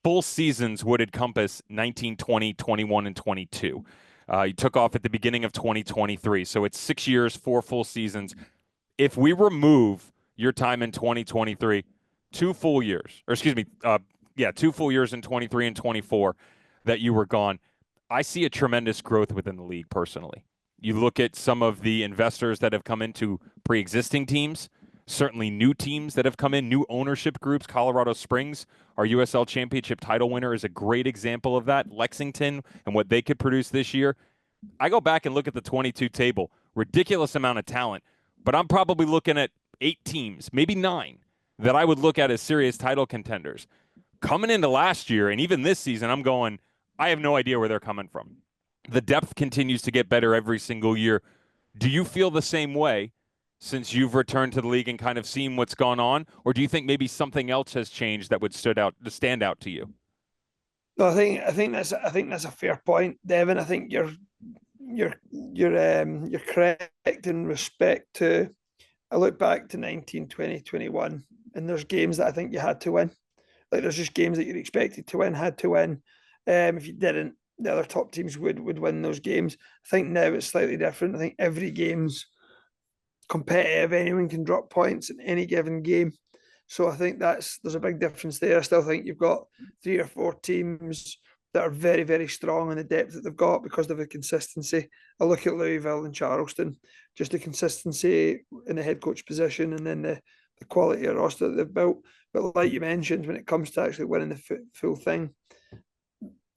Speaker 3: Full seasons would encompass 19, 20, 21, and 22. You took off at the beginning of 2023, so it's 6 years, 4 full seasons. If we remove your time in 2023, 2 full years, or excuse me, 2 full years in 23 and 24 that you were gone. I see a tremendous growth within the league personally. You look at some of the investors that have come into pre-existing teams, certainly new teams that have come in, new ownership groups. Colorado Springs, our USL Championship title winner, is a great example of that. Lexington and what they could produce this year. I go back and look at the 22 table, ridiculous amount of talent, but I'm probably looking at 8 teams, maybe 9, that I would look at as serious title contenders. Coming into last year and even this season, I'm going, I have no idea where they're coming from. The depth continues to get better every single year. Do you feel the same way since you've returned to the league and kind of seen what's gone on? Or do you think maybe something else has changed that would stand out to you?
Speaker 5: No, I think that's a fair point, Devin. I think you're correct in respect to. I look back to 19, 20, 21, and there's games that I think you had to win. Like there's just games that you're expected to win, had to win. If you didn't, the other top teams would win those games. I think now it's slightly different. I think every game's competitive. Anyone can drop points in any given game. So I think there's a big difference there. I still think you've got 3 or 4 teams that are very, very strong in the depth that they've got because of the consistency. I look at Louisville and Charleston, just the consistency in the head coach position and then the quality of roster that they've built. But like you mentioned, when it comes to actually winning the full thing,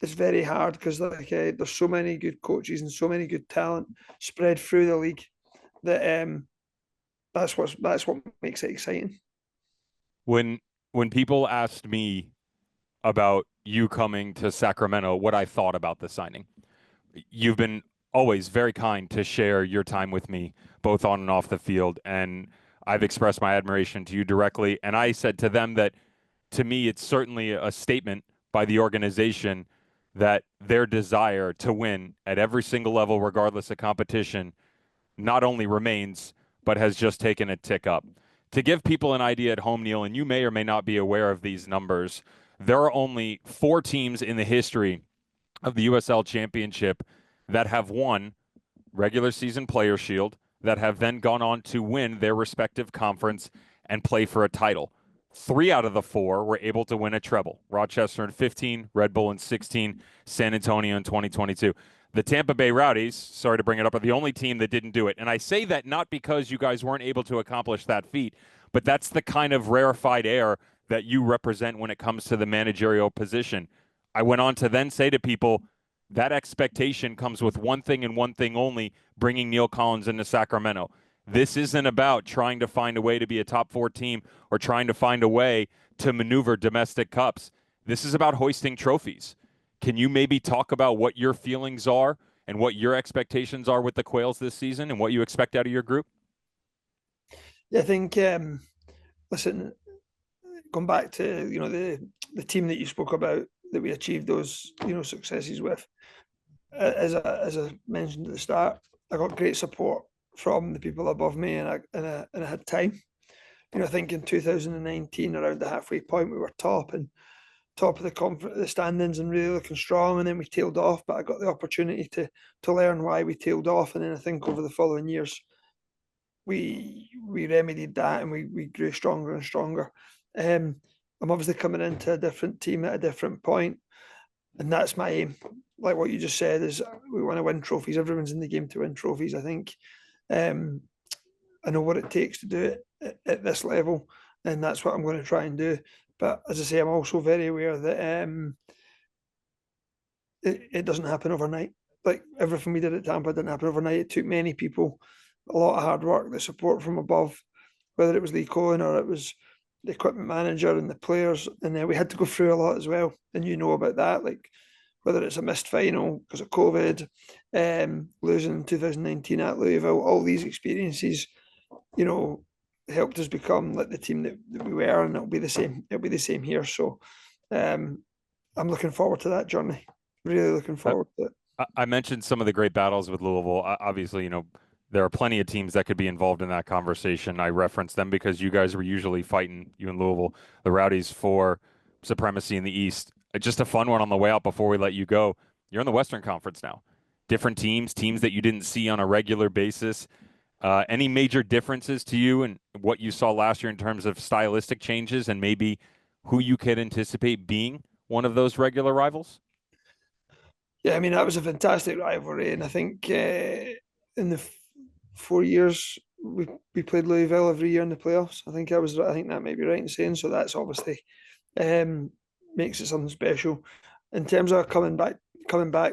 Speaker 5: it's very hard because there's so many good coaches and so many good talent spread through the league that that's what makes it exciting.
Speaker 3: When people asked me about you coming to Sacramento, what I thought about the signing, you've been always very kind to share your time with me, both on and off the field, and I've expressed my admiration to you directly. And I said to them that, to me, it's certainly a statement by the organization that their desire to win at every single level, regardless of competition, not only remains, but has just taken a tick up. To give people an idea at home, Neill, and you may or may not be aware of these numbers, there are only 4 teams in the history of the USL Championship that have won regular season Player Shield, that have then gone on to win their respective conference and play for a title. 3 out of the 4 were able to win a treble. Rochester in 15, Red Bull in 16, San Antonio in 2022. The Tampa Bay Rowdies, sorry to bring it up, are the only team that didn't do it. And I say that not because you guys weren't able to accomplish that feat, but that's the kind of rarefied air that you represent when it comes to the managerial position. I went on to then say to people, that expectation comes with one thing and one thing only, bringing Neill Collins into Sacramento. This isn't about trying to find a way to be a top 4 team or trying to find a way to maneuver domestic cups. This is about hoisting trophies. Can you maybe talk about what your feelings are and what your expectations are with the Quails this season and what you expect out of your group?
Speaker 5: Yeah, I think, listen, going back to, the team that you spoke about that we achieved those, successes with, as I mentioned at the start, I got great support from the people above me and I had time. I think in 2019, around the halfway point, we were top of the standings and really looking strong, and then we tailed off, but I got the opportunity to learn why we tailed off, and then I think over the following years we remedied that and we grew stronger and stronger. I'm obviously coming into a different team at a different point, and that's my aim. Like what you just said, is we want to win trophies. Everyone's in the game to win trophies. I think I know what it takes to do it at this level, and that's what I'm going to try and do. But as I say, I'm also very aware that it doesn't happen overnight. Like everything we did at Tampa didn't happen overnight. It took many people, a lot of hard work, the support from above, whether it was Lee Cohen or it was the equipment manager and the players. And then we had to go through a lot as well. And you know about that, like whether it's a missed final because of COVID, losing in 2019 at Louisville, all these experiences, helped us become like the team that we were, and it'll be the same. It'll be the same here. So I'm looking forward to that journey. Really looking forward to it.
Speaker 3: I mentioned some of the great battles with Louisville. Obviously, there are plenty of teams that could be involved in that conversation. I referenced them because you guys were usually fighting, you and Louisville, the Rowdies, for supremacy in the East. Just a fun one on the way out before we let you go. You're in the Western Conference now. Different teams that you didn't see on a regular basis. Any major differences to you and what you saw last year in terms of stylistic changes and maybe who you could anticipate being one of those regular rivals?
Speaker 5: Yeah, I mean, that was a fantastic rivalry. And I think in the 4 years, we played Louisville every year in the playoffs. I think that might be right in saying. So that's obviously makes it something special. In terms of coming back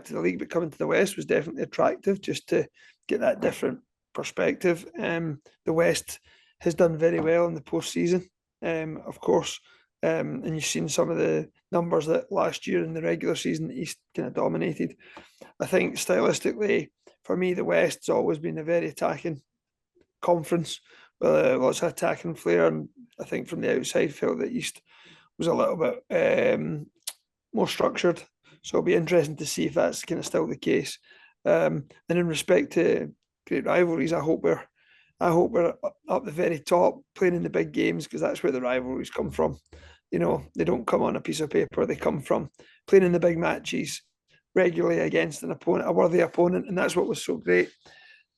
Speaker 5: to the league, but coming to the West was definitely attractive just to get that different perspective. The West has done very well in the postseason, of course, and you've seen some of the numbers that last year in the regular season the East kind of dominated. I think stylistically, for me, the West's always been a very attacking conference with lots of attacking flair, and I think from the outside felt that East was a little bit more structured. So it'll be interesting to see if that's kind of still the case. And in respect to great rivalries, I hope we're up the very top, playing in the big games, because that's where the rivalries come from. You know, they don't come on a piece of paper; they come from playing in the big matches regularly against an opponent, a worthy opponent, and that's what was so great.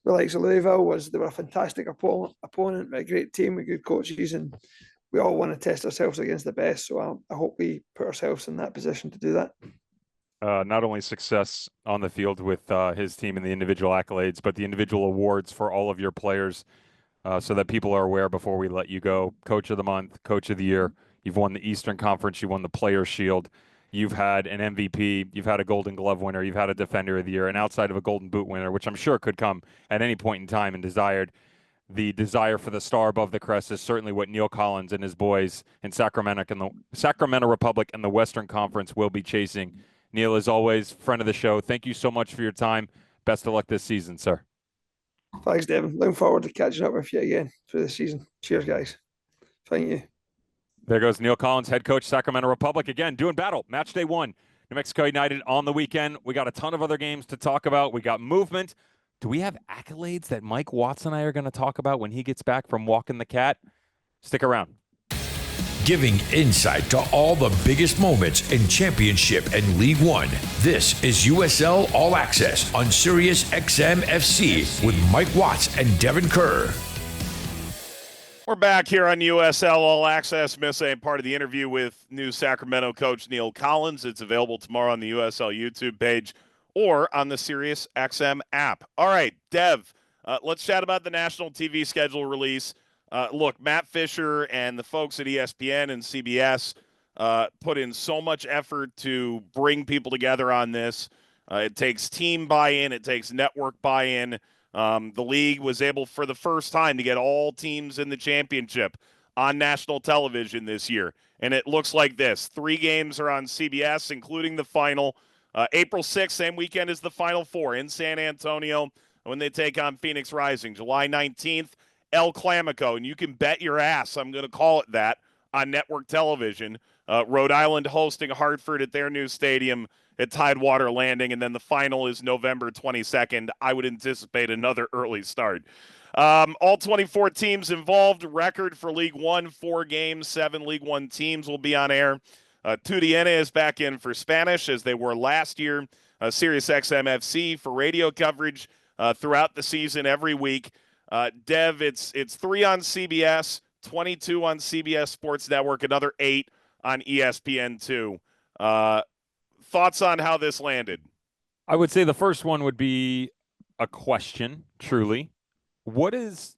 Speaker 5: The likes of Louisville they were a fantastic opponent, a great team with good coaches, and we all want to test ourselves against the best. So I hope we put ourselves in that position to do that.
Speaker 3: Not only success on the field with his team and the individual accolades, but the individual awards for all of your players, so that people are aware before we let you go. Coach of the month, coach of the year. You've won the Eastern Conference. You won the Players' Shield. You've had an MVP. You've had a Golden Glove winner. You've had a Defender of the Year. And outside of a Golden Boot winner, which I'm sure could come at any point in time and desired, the desire for the star above the crest is certainly what Neill Collins and his boys in Sacramento Republic and the Western Conference will be chasing. Neill, as always, friend of the show, thank you so much for your time. Best of luck this season, sir.
Speaker 5: Thanks, Devin. Looking forward to catching up with you again through the season. Cheers, guys. Thank you.
Speaker 3: There goes Neill Collins, head coach, Sacramento Republic, again, doing battle. Match day 1, New Mexico United on the weekend. We got a ton of other games to talk about. We got movement. Do we have accolades that Mike Watts and I are going to talk about when he gets back from walking the cat? Stick around.
Speaker 1: Giving insight to all the biggest moments in Championship and League One. This is USL All Access on Sirius XM FC with Mike Watts and Devon Kerr.
Speaker 4: We're back here on USL All Access. Miss a part of the interview with new Sacramento coach Neill Collins. It's available tomorrow on the USL YouTube page or on the Sirius XM app. All right, Dev, let's chat about the national TV schedule release. Look, Matt Fisher and the folks at ESPN and CBS put in so much effort to bring people together on this. It takes team buy-in. It takes network buy-in. The league was able for the first time to get all teams in the championship on national television this year. And it looks like this. 3 games are on CBS, including the final. April 6th, same weekend as the Final Four in San Antonio when they take on Phoenix Rising. July 19th, El Clamico. And you can bet your ass, I'm going to call it that, on network television. Rhode Island hosting Hartford at their new stadium at Tidewater Landing, and then the final is November 22nd. I would anticipate another early start. All 24 teams involved. Record for League One, 4 games, 7 League One teams will be on air. TUDN is back in for Spanish, as they were last year. Sirius XM FC for radio coverage throughout the season every week. Dev, it's 3 on CBS, 22 on CBS Sports Network, another 8 on ESPN2. Thoughts on how this landed?
Speaker 3: I would say the first one would be a question, truly. What is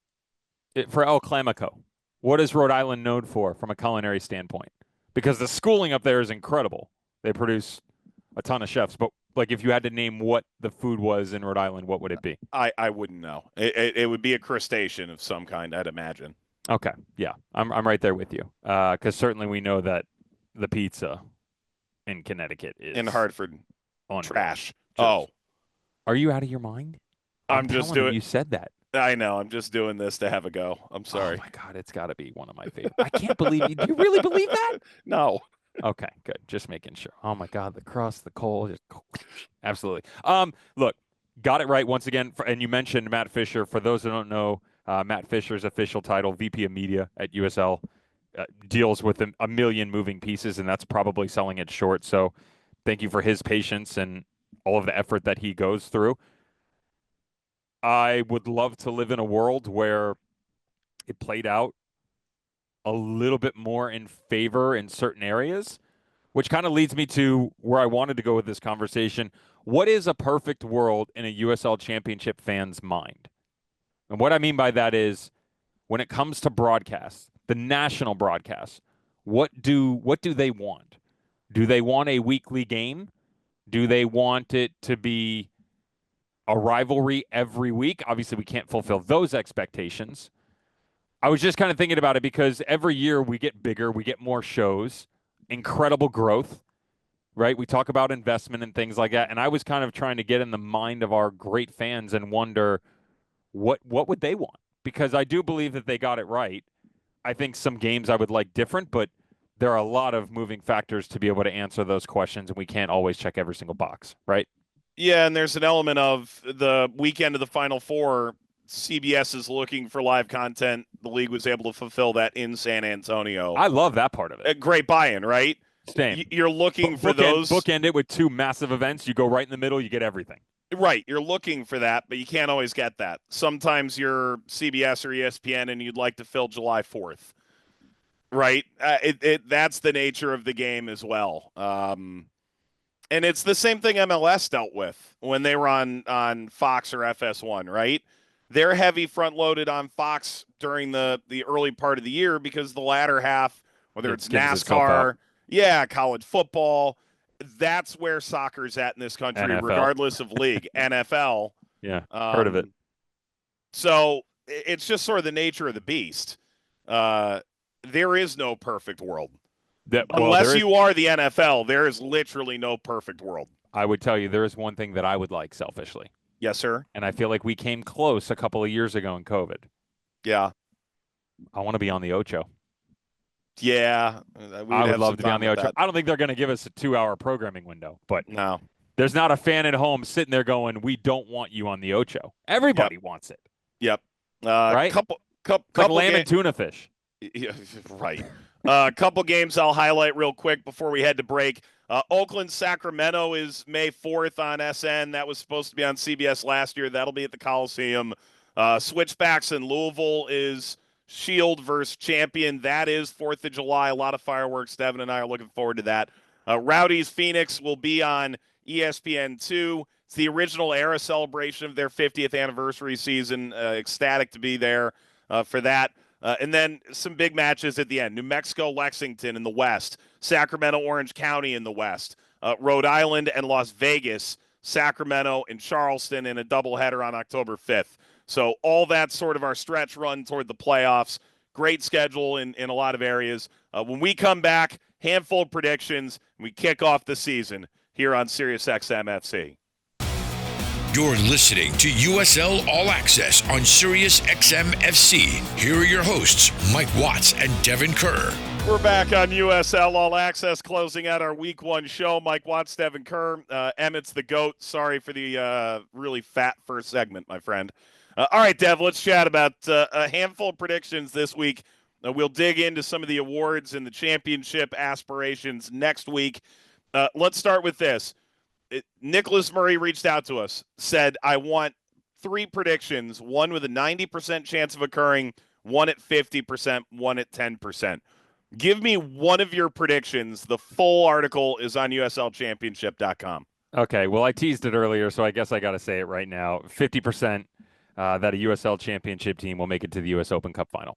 Speaker 3: it for El Clamico? What is Rhode Island known for from a culinary standpoint? Because the schooling up there is incredible. They produce a ton of chefs. But like, if you had to name what the food was in Rhode Island, what would it be?
Speaker 4: I wouldn't know. It would be a crustacean of some kind, I'd imagine.
Speaker 3: Okay, yeah, I'm right there with you. Because certainly we know that the pizza in Connecticut is
Speaker 4: in Hartford trash. Oh,
Speaker 3: are you out of your mind?
Speaker 4: I'm just doing.
Speaker 3: You said that.
Speaker 4: I know. I'm just doing this to have a go. I'm sorry.
Speaker 3: Oh my God, it's got to be one of my favorites. I can't believe you. Do you really believe that?
Speaker 4: No.
Speaker 3: Okay, good. Just making sure. Oh my God, the crust, the coal, just absolutely. Look, got it right once again. And you mentioned Matt Fisher. For those who don't know, Matt Fisher's official title, VP of Media at USL, deals with a million moving pieces, and that's probably selling it short. So thank you for his patience and all of the effort that he goes through. I would love to live in a world where it played out a little bit more in favor in certain areas, which kind of leads me to where I wanted to go with this conversation. What is a perfect world in a USL Championship fan's mind? And what I mean by that is when it comes to broadcasts, the national broadcasts, what do they want? Do they want a weekly game? Do they want it to be a rivalry every week? Obviously, we can't fulfill those expectations. I was just kind of thinking about it because every year we get bigger, we get more shows, incredible growth, right? We talk about investment and things like that. And I was kind of trying to get in the mind of our great fans and wonder what would they want? Because I do believe that they got it right. I think some games I would like different, but there are a lot of moving factors to be able to answer those questions, and we can't always check every single box, right?
Speaker 4: Yeah, and there's an element of the weekend of the Final Four. CBS is looking for live content. The league was able to fulfill that in San Antonio.
Speaker 3: I love that part of it.
Speaker 4: A great buy-in, right?
Speaker 3: Same.
Speaker 4: You're looking for those.
Speaker 3: Bookend it with two massive events. You go right in the middle, you get everything.
Speaker 4: Right. You're looking for that, but you can't always get that. Sometimes you're CBS or ESPN and you'd like to fill July 4th. Right. That's the nature of the game as well. And it's the same thing MLS dealt with when they were on Fox or FS1, right? They're heavy front-loaded on Fox during the early part of the year because the latter half, whether it's NASCAR, college football, that's where soccer's at in this country,
Speaker 3: NFL.
Speaker 4: Regardless of league. NFL.
Speaker 3: Yeah, heard of it.
Speaker 4: So it's just sort of the nature of the beast. There is no perfect world. Unless you are the NFL, there is literally no perfect world.
Speaker 3: I would tell you there is one thing that I would like selfishly.
Speaker 4: Yes, sir.
Speaker 3: And I feel like we came close a couple of years ago in COVID.
Speaker 4: Yeah.
Speaker 3: I want to be on the Ocho.
Speaker 4: Yeah.
Speaker 3: I would love to be on the Ocho. That. I don't think they're going to give us a 2-hour programming window, but
Speaker 4: no.
Speaker 3: There's not a fan at home sitting there going, we don't want you on the Ocho. Everybody wants it.
Speaker 4: Yep.
Speaker 3: Right?
Speaker 4: Couple
Speaker 3: like lamb and tuna fish.
Speaker 4: Yeah, right. A couple games I'll highlight real quick before we head to break. Oakland Sacramento is May 4th on SN. That was supposed to be on CBS last year. That'll be at the Coliseum. Switchbacks in Louisville is Shield versus Champion. That is 4th of July. A lot of fireworks. Devin and I are looking forward to that. Rowdies Phoenix will be on ESPN2. It's the original era celebration of their 50th anniversary season. Ecstatic to be there for that. And then some big matches at the end. New Mexico, Lexington in the West. Sacramento, Orange County in the West. Rhode Island and Las Vegas. Sacramento and Charleston in a doubleheader on October 5th. So all that's sort of our stretch run toward the playoffs. Great schedule in a lot of areas. When we come back, handful of predictions. We kick off the season here on Sirius XM FC.
Speaker 1: You're listening to USL All Access on Sirius XM FC. Here are your hosts, Mike Watts and Devon Kerr.
Speaker 4: We're back on USL All Access, closing out our Week 1 show. Mike Watts, Devon Kerr. Emmett's the GOAT. Sorry for the really fat first segment, my friend. All right, Dev, let's chat about a handful of predictions this week. We'll dig into some of the awards and the championship aspirations next week. Let's start with this. Nicholas Murray reached out to us, said, I want 3 predictions, one with a 90% chance of occurring, one at 50%, one at 10%. Give me one of your predictions. The full article is on USLChampionship.com.
Speaker 3: Okay, well, I teased it earlier, so I guess I got to say it right now. 50% that a USL Championship team will make it to the U.S. Open Cup final.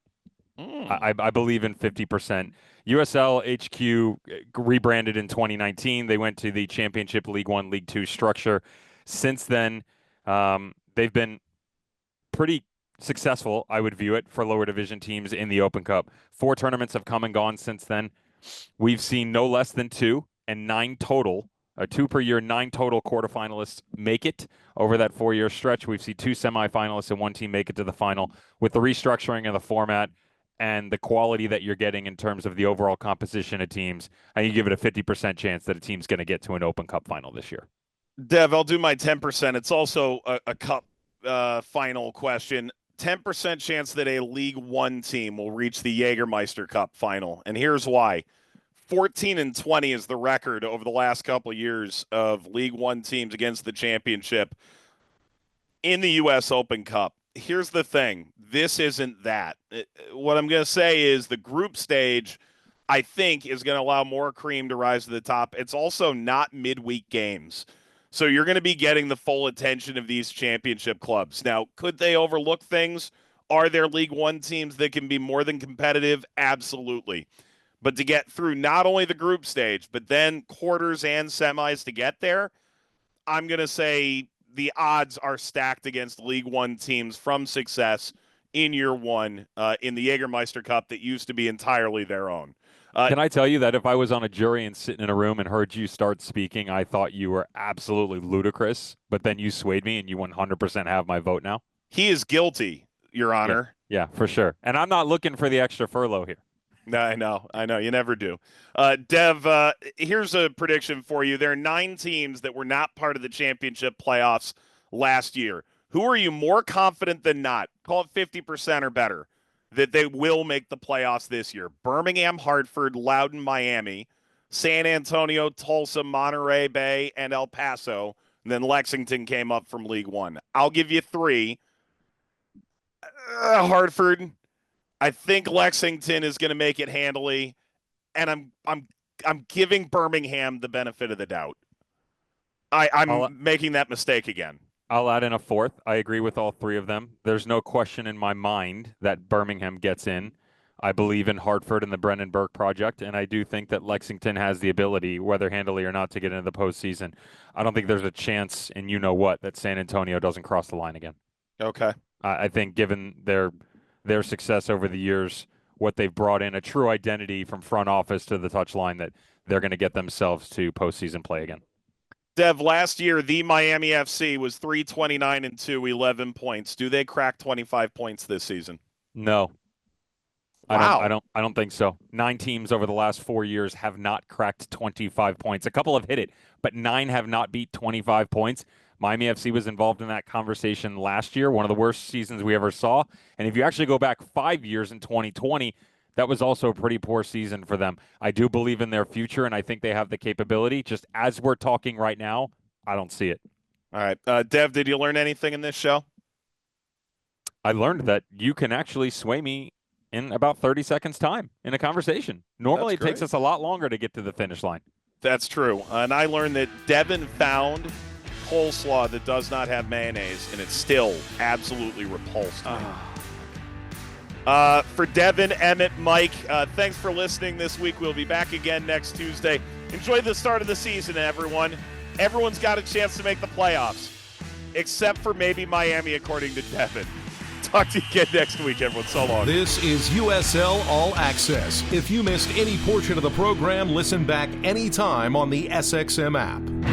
Speaker 3: I believe in 50%. USL HQ rebranded in 2019. They went to the Championship League 1, League 2 structure. Since then, they've been pretty successful, I would view it, for lower division teams in the Open Cup. 4 tournaments have come and gone since then. We've seen no less than 2 and 9 total, 2 per year, 9 total quarterfinalists make it over that 4-year stretch. We've seen 2 semifinalists and 1 team make it to the final. With the restructuring of the format and the quality that you're getting in terms of the overall composition of teams, I give it a 50% chance that a team's going to get to an Open Cup final this year.
Speaker 4: Dev, I'll do my 10%. It's also a Cup final question. 10% chance that a League 1 team will reach the Jägermeister Cup final. And here's why. 14-20 is the record over the last couple of years of League 1 teams against the championship in the U.S. Open Cup. here's the thing. This isn't that. What I'm going to say is the group stage, I think, is going to allow more cream to rise to the top. It's also not midweek games. So you're going to be getting the full attention of these championship clubs. Now, could they overlook things? Are there League One teams that can be more than competitive? Absolutely. But to get through not only the group stage, but then quarters and semis to get there, I'm going to say the odds are stacked against League One teams from success in year one in the Jägermeister Cup that used to be entirely their own.
Speaker 3: Can I tell you that if I was on a jury and sitting in a room and heard you start speaking, I thought you were absolutely ludicrous, but then you swayed me and you 100% have my vote now?
Speaker 4: He is guilty, Your Honor.
Speaker 3: Yeah, for sure. And I'm not looking for the extra furlough here.
Speaker 4: No, I know. You never do. Dev, here's a prediction for you. There are 9 teams that were not part of the championship playoffs last year. Who are you more confident than not? Call it 50% or better that they will make the playoffs this year. Birmingham, Hartford, Loudoun, Miami, San Antonio, Tulsa, Monterey Bay, and El Paso. And then Lexington came up from League One. I'll give you 3. Hartford. I think Lexington is going to make it handily, and I'm giving Birmingham the benefit of the doubt. I'm making that mistake again.
Speaker 3: I'll add in a 4th. I agree with all 3 of them. There's no question in my mind that Birmingham gets in. I believe in Hartford and the Brendan Burke project, and I do think that Lexington has the ability, whether handily or not, to get into the postseason. I don't think there's a chance, and you know what, that San Antonio doesn't cross the line again.
Speaker 4: Okay.
Speaker 3: I think given their success over the years, what they've brought in, a true identity from front office to the touchline, that they're going to get themselves to postseason play again.
Speaker 4: Dev, last year, the Miami FC was 3-29-2, 11 points. Do they crack 25 points this season?
Speaker 3: No.
Speaker 4: Wow.
Speaker 3: I don't think so. 9 teams over the last 4 years have not cracked 25 points. A couple have hit it, but 9 have not beat 25 points. Miami FC was involved in that conversation last year, one of the worst seasons we ever saw. And if you actually go back 5 years in 2020, that was also a pretty poor season for them. I do believe in their future, and I think they have the capability. Just as we're talking right now, I don't see it.
Speaker 4: All right. Dev, did you learn anything in this show?
Speaker 3: I learned that you can actually sway me in about 30 seconds time in a conversation. Normally, it takes us a lot longer to get to the finish line.
Speaker 4: That's true. And I learned that Devin found coleslaw that does not have mayonnaise, and it still absolutely repulsed me. For Devin, Emmett, Mike, thanks for listening this week. We'll be back again next Tuesday. Enjoy the start of the season, everyone. Everyone's got a chance to make the playoffs, except for maybe Miami, according to Devin. Talk to you again next week, everyone. So long.
Speaker 6: This is USL All Access. If you missed any portion of the program, listen back anytime on the SXM app.